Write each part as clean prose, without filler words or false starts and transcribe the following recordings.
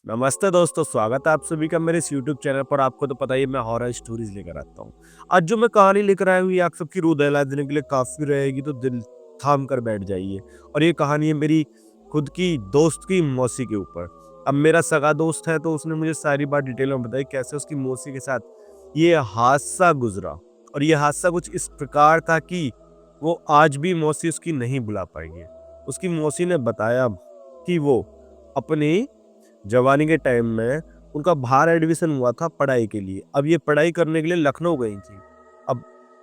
नमस्ते दोस्तों, स्वागत है आप सभी का मेरे इस यूट्यूब चैनल पर। आपको तो पता ही है मैं हॉरर स्टोरीज लेकर आता हूँ। आज जो मैं कहानी लेकर आया हूँ ये आप सबकी रूह दहला देने के लिए काफी रहेगी, तो दिल थाम कर बैठ जाइए। और ये कहानी है मेरी खुद की दोस्त की मौसी के ऊपर। अब मेरा सगा दोस्त है तो उसने मुझे सारी बात डिटेल में बताई कैसे उसकी मौसी के साथ ये हादसा गुजरा। और ये हादसा कुछ इस प्रकार था कि वो आज भी मौसी उसकी नहीं बुला पाएंगे। उसकी मौसी ने बताया कि वो अपनी जवानी के टाइम में उनका बाहर एडमिशन हुआ था पढ़ाई के लिए। अब ये पढ़ाई करने के लिए लखनऊ गई थी। अब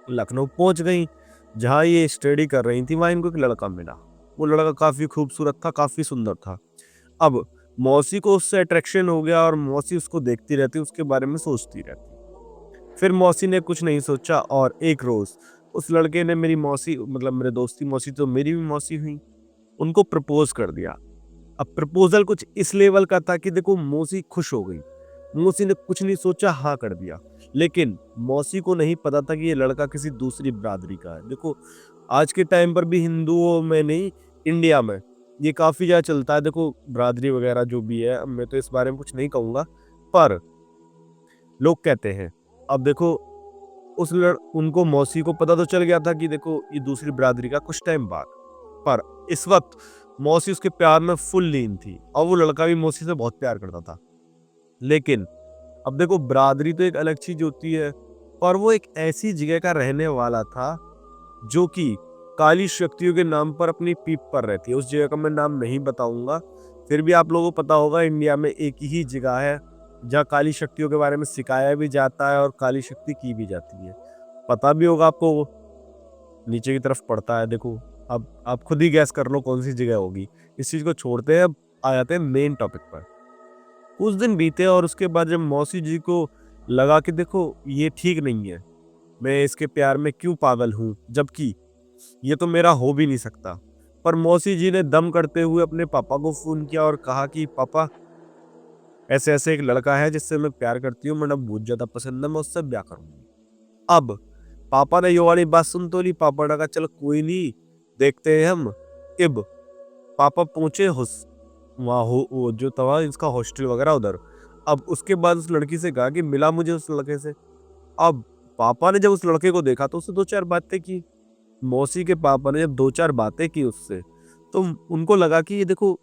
लखनऊ पहुंच गई, जहाँ ये स्टडी कर रही थी वहाँ इनको एक लड़का मिला। वो लड़का काफी खूबसूरत था, काफी सुंदर था। अब मौसी को उससे अट्रैक्शन हो गया और मौसी उसको देखती रहती, उसके बारे में सोचती रहती। फिर मौसी ने कुछ नहीं सोचा और एक रोज उस लड़के ने मेरी मौसी मतलब मेरे दोस्त की मौसी तो मेरी भी मौसी हुई, उनको प्रपोज कर दिया। अब प्रपोजल कुछ इस लेवल का था कि देखो मौसी खुश हो गई। मौसी ने कुछ नहीं सोचा, हाँ कर दिया। लेकिन मौसी को नहीं पता था कि ये लड़का किसी दूसरी बिरादरी का है। देखो आज के टाइम पर भी हिंदुओं में नहीं, इंडिया में ये काफी ज्यादा चलता है। देखो बिरादरी वगैरह जो भी है, अब मैं तो इस बारे में कुछ नहीं कहूंगा, पर लोग कहते हैं। अब देखो उनको मौसी को पता तो चल गया था कि देखो ये दूसरी बिरादरी का कुछ टाइम बाद। पर इस वक्त मौसी उसके प्यार में फुल लीन थी और वो लड़का भी मौसी से बहुत प्यार करता था। लेकिन अब देखो बिरादरी तो एक अलग चीज होती है, पर वो एक ऐसी जगह का रहने वाला था जो कि काली शक्तियों के नाम पर अपनी पीठ पर रहती है। उस जगह का मैं नाम नहीं बताऊंगा, फिर भी आप लोगों को पता होगा इंडिया में एक ही जगह है जहाँ काली शक्तियों के बारे में सिखाया भी जाता है और काली शक्ति की भी जाती है। पता भी होगा आपको, वो नीचे की तरफ पड़ता है। देखो अब आप खुद ही गैस कर लो कौन सी जगह होगी। इस चीज को छोड़ते हैं, अब आ जाते हैं मेन टॉपिक पर। कुछ दिन बीते और उसके बाद जब मौसी जी को लगा कि देखो ये ठीक नहीं है, मैं इसके प्यार में क्यों पागल हूँ, जबकि ये तो मेरा हो भी नहीं सकता। पर मौसी जी ने दम करते हुए अपने पापा को फोन किया और कहा कि पापा, ऐसे ऐसे एक लड़का है जिससे मैं प्यार करती हूँ, मतलब बहुत ज्यादा पसंद है, मैं उससे ब्याह करूंगी। अब पापा ने ये वाली बात सुन तो ली। पापा ने कहा चलो कोई नहीं, देखते हैं हम। अब पापा पहुंचे वहाँ हो वो जो था इसका हॉस्टल वगैरह उधर। अब उसके बाद उस लड़की से कहा कि मिला मुझे उस लड़के से। अब पापा ने जब उस लड़के को देखा तो उससे दो चार बातें की। मौसी के पापा ने जब दो चार बातें की उससे, तो उनको लगा कि ये देखो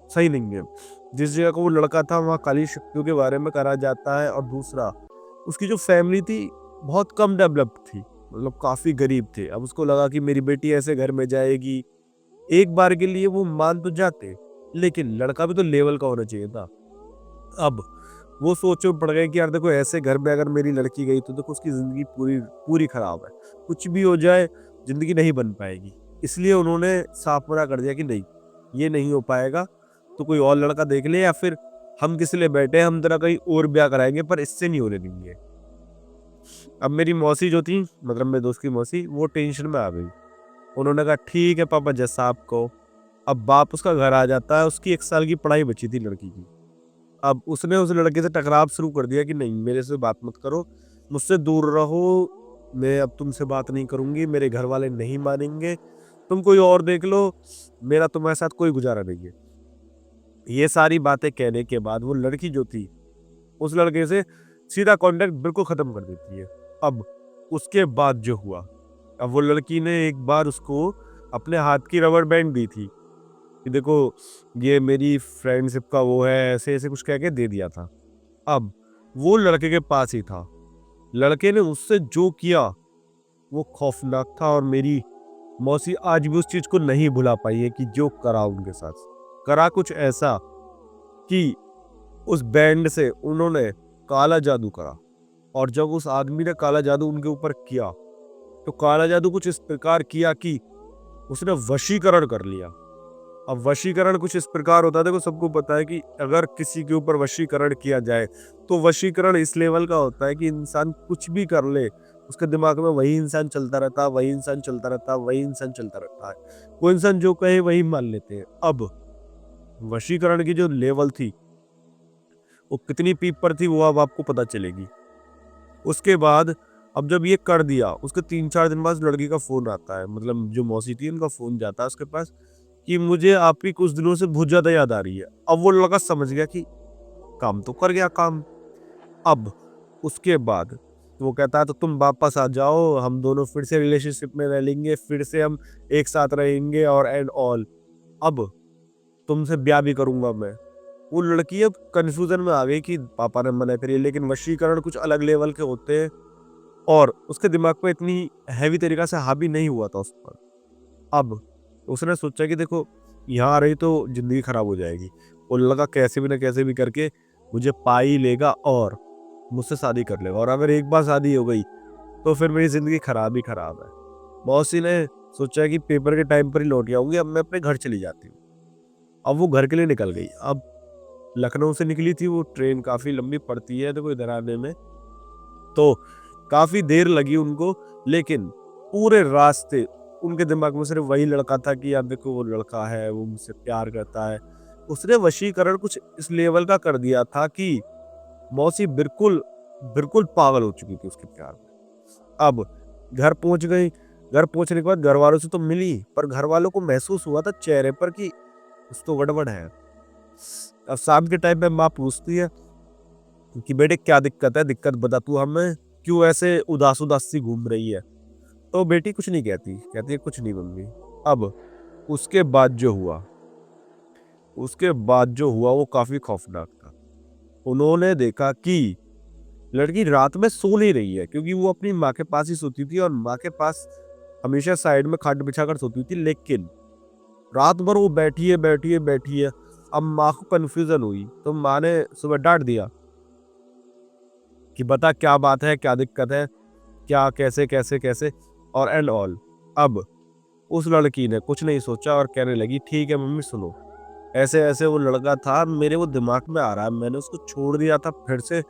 सही नहीं है। जिस जगह का वो लड़का था वहाँ काली शक्तियों के बारे में करा जाता है, और दूसरा उसकी जो फैमिली थी बहुत कम डेवलप्ड थी, मतलब काफी गरीब थे। अब उसको लगा कि मेरी बेटी ऐसे घर में जाएगी, एक बार के लिए वो मान तो जाते, लेकिन लड़का भी तो लेवल का होना चाहिए था। अब वो सोचो पड़ गए कि यार देखो ऐसे घर में अगर मेरी लड़की गई तो देखो उसकी जिंदगी पूरी पूरी खराब है, कुछ भी हो जाए जिंदगी नहीं बन पाएगी। इसलिए उन्होंने साफ मना कर दिया कि नहीं, ये नहीं हो पाएगा, तो कोई और लड़का देख ले, या फिर हम किस लिए बैठे, हम तेरा कहीं और ब्याह कराएंगे पर इससे नहीं होने देंगे। अब मेरी मौसी जो थी, मतलब मेरे दोस्त की मौसी, वो टेंशन में आ गई। उन्होंने कहा ठीक है पापा जैसा आप कहो। अब बाप उसका घर आ जाता है, उसकी 1 साल की पढ़ाई बची थी लड़की की। अब उसने उस लड़के से टकराव शुरू कर दिया कि नहीं मेरे से बात मत करो, मुझसे दूर रहो, मैं अब तुमसे बात नहीं करूंगी, मेरे घर वाले नहीं मानेंगे, तुम कोई और देख लो, मेरा तुम्हारे साथ कोई गुजारा नहीं है। ये सारी बातें कहने के बाद वो लड़की जो थी उस लड़के से सीधा कांटेक्ट बिल्कुल खत्म कर देती है। अब उसके बाद जो हुआ, अब वो लड़की ने एक बार उसको अपने हाथ की रबर बैंड दी थी कि देखो ये मेरी फ्रेंडशिप का वो है, ऐसे ऐसे कुछ कह के दे दिया था। अब वो लड़के के पास ही था, लड़के ने उससे जो किया वो खौफनाक था। और मेरी मौसी आज भी उस चीज को नहीं भुला पाई है कि जो करा उनके साथ। करा कुछ ऐसा कि उस बैंड से उन्होंने काला जादू करा। और जब उस आदमी ने काला जादू उनके ऊपर किया, तो काला जादू कुछ इस प्रकार किया कि उसने वशीकरण कर लिया। अब वशीकरण कुछ इस प्रकार होता है, देखो सबको पता है कि अगर किसी के ऊपर वशीकरण किया जाए तो वशीकरण इस लेवल का होता है कि इंसान कुछ भी कर ले, उसके दिमाग में वही इंसान चलता रहता है, वही इंसान चलता रहता है, वही इंसान चलता रहता है। वो इंसान जो कहे वही मान लेते हैं। अब वशीकरण की जो लेवल थी वो कितनी पीप पर थी वो अब आपको पता चलेगी। उसके बाद अब जब ये कर दिया, उसके 3-4 दिन बाद लड़की का फोन आता है, मतलब जो मौसी थी उनका फोन जाता है उसके पास कि मुझे आपकी कुछ दिनों से बहुत ज्यादा याद आ रही है। अब वो लड़का समझ गया कि काम तो कर गया काम। अब उसके बाद वो कहता है तो तुम वापस आ जाओ, हम दोनों फिर से रिलेशनशिप में रह लेंगे, फिर से हम एक साथ रहेंगे और एंड ऑल। अब तुमसे ब्याह भी करूंगा मैं। वो लड़की अब कंफ्यूजन में आ गई कि पापा ने मना करी, लेकिन वशीकरण कुछ अलग लेवल के होते हैं और उसके दिमाग पे इतनी हैवी तरीका से हावी नहीं हुआ था उस पर। अब उसने सोचा कि देखो यहाँ आ रही तो जिंदगी खराब हो जाएगी। वो लड़का कैसे भी ना कैसे भी करके मुझे पा ही लेगा और मुझसे शादी कर लेगा, और अगर एक बार शादी हो गई तो फिर मेरी जिंदगी खराब ही खराब है। मौसी ने सोचा कि पेपर के टाइम पर ही लौट आऊंगी, अब मैं अपने घर चली जाती हूँ। अब वो घर के लिए निकल गई। अब लखनऊ से निकली थी वो ट्रेन, काफी लंबी पड़ती है देखो इधर आने में, तो काफी देर लगी उनको। लेकिन पूरे रास्ते उनके दिमाग में सिर्फ वही लड़का था कि यार देखो वो लड़का है, वो मुझसे प्यार करता है। उसने वशीकरण कुछ इस लेवल का कर दिया था कि मौसी बिल्कुल बिल्कुल पागल हो चुकी थी उसके प्यार में। अब घर पहुंच गई। घर पहुंचने के बाद घर वालों से तो मिली, पर घर वालों को महसूस हुआ था चेहरे पर कि कुछ तो गड़बड़ है। अब शाम के टाइम पे माँ पूछती है कि बेटे क्या दिक्कत है, दिक्कत बता तू हमें, क्यों ऐसे उदास उदास सी घूम रही है। तो बेटी कुछ नहीं कहती, कहती है कुछ नहीं मम्मी। अब उसके बाद जो हुआ वो काफी खौफनाक था। उन्होंने देखा कि लड़की रात में सो नहीं रही है, क्योंकि वो अपनी माँ के पास ही सोती थी और माँ के पास हमेशा साइड में खाट बिछाकर सोती थी। लेकिन रात भर वो बैठी है। अब माँ को कंफ्यूजन हुई तो माँ ने सुबह डांट दिया कि बता क्या बात है, क्या दिक्कत है, क्या कैसे कैसे कैसे और एंड ऑल। अब उस लड़की ने कुछ नहीं सोचा और कहने लगी ठीक है मम्मी सुनो, ऐसे ऐसे वो लड़का था, मेरे वो दिमाग में आ रहा है, मैंने उसको छोड़ दिया था फिर से,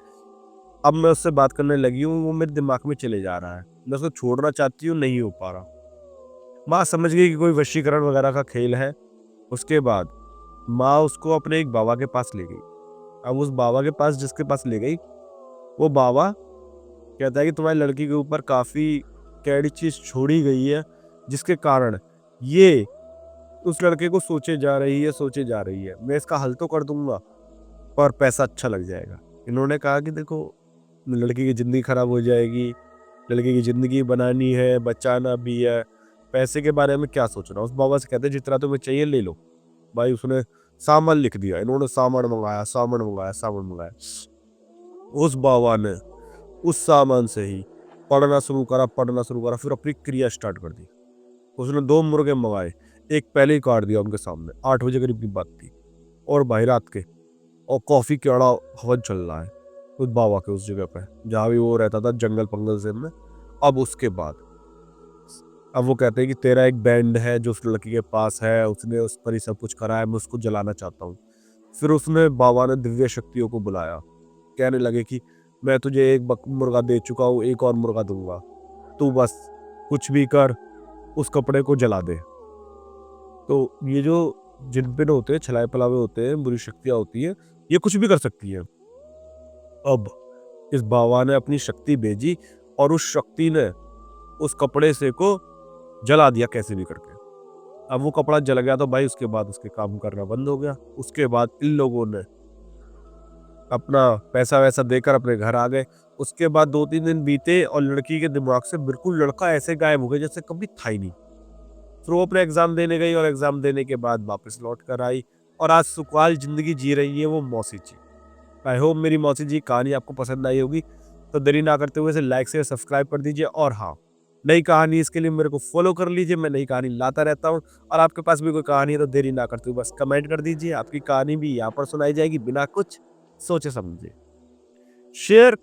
अब मैं उससे बात करने लगी हूँ, वो मेरे दिमाग में चले जा रहा है, मैं उसको छोड़ना चाहती हूँ, नहीं हो पा रहा। माँ समझ गई कि कोई वशीकरण वगैरह का खेल है। उसके बाद माँ उसको अपने एक बाबा के पास ले गई। अब उस बाबा के पास जिसके पास ले गई, वो बाबा कहता है कि तुम्हारी लड़की के ऊपर काफी कैडी चीज छोड़ी गई है, जिसके कारण ये उस लड़के को सोचे जा रही है। मैं इसका हल तो कर दूंगा पर पैसा अच्छा लग जाएगा। इन्होंने कहा कि देखो लड़की की जिंदगी खराब हो जाएगी, लड़की की जिंदगी बनानी है, बचाना भी है, पैसे के बारे में क्या सोचना। उस बाबा से कहते जितना तुम्हें चाहिए ले लो। भाई उसने सामान लिख दिया, इन्होंने सामान मंगाया। उस बाबा ने उस सामान से ही पढ़ना शुरू करा, फिर अपनी क्रिया स्टार्ट कर दी। उसने 2 मुर्गे मंगाए, एक पहले ही काट दिया उनके सामने। 8 बजे करीब की बात थी और भाई रात के, और कॉफी केड़ा हवन चल रहा है उस बाबा के उस जगह पे जहाँ भी वो रहता था, जंगल पंगल से में। अब उसके बाद अब वो कहते हैं कि तेरा एक बैंड है जो उस लड़की के पास है, उसने उस पर ही सब कुछ करा है, मैं उसको जलाना चाहता हूँ। फिर उसने बाबा ने दिव्य शक्तियों को बुलाया, कहने लगे कि मैं तुझे एक मुर्गा दे चुका हूँ, एक और मुर्गा दूंगा, तू बस कुछ भी कर, उस कपड़े को जला दे। तो ये जो जिन पिन होते हैं, छलाए पलावे होते हैं, बुरी शक्तियां होती है, ये कुछ भी कर सकती है। अब इस बाबा ने अपनी शक्ति भेजी और उस शक्ति ने उस कपड़े से को जला दिया कैसे भी करके। अब वो कपड़ा जल गया तो भाई उसके बाद उसके काम करना बंद हो गया। उसके बाद इन लोगों ने अपना पैसा वैसा देकर अपने घर आ गए। उसके बाद 2-3 दिन बीते और लड़की के दिमाग से बिल्कुल लड़का ऐसे गायब हो गया जैसे कभी था ही नहीं। फिर वो अपने एग्जाम देने गई और एग्जाम देने के बाद वापस लौट कर आई और आज सुखवाल जिंदगी जी रही है वो मौसी जी। आई होप मेरी मौसी जी कहानी आपको पसंद आई होगी, तो देरी ना करते हुए इसे लाइक से सब्सक्राइब कर दीजिए। और हाँ, नई कहानी इसके लिए मेरे को फॉलो कर लीजिए, मैं नई कहानी लाता रहता हूँ। और आपके पास भी कोई कहानी है तो देरी ना करते हुए बस कमेंट कर दीजिए, आपकी कहानी भी यहाँ पर सुनाई जाएगी बिना कुछ सोचे समझे। शेयर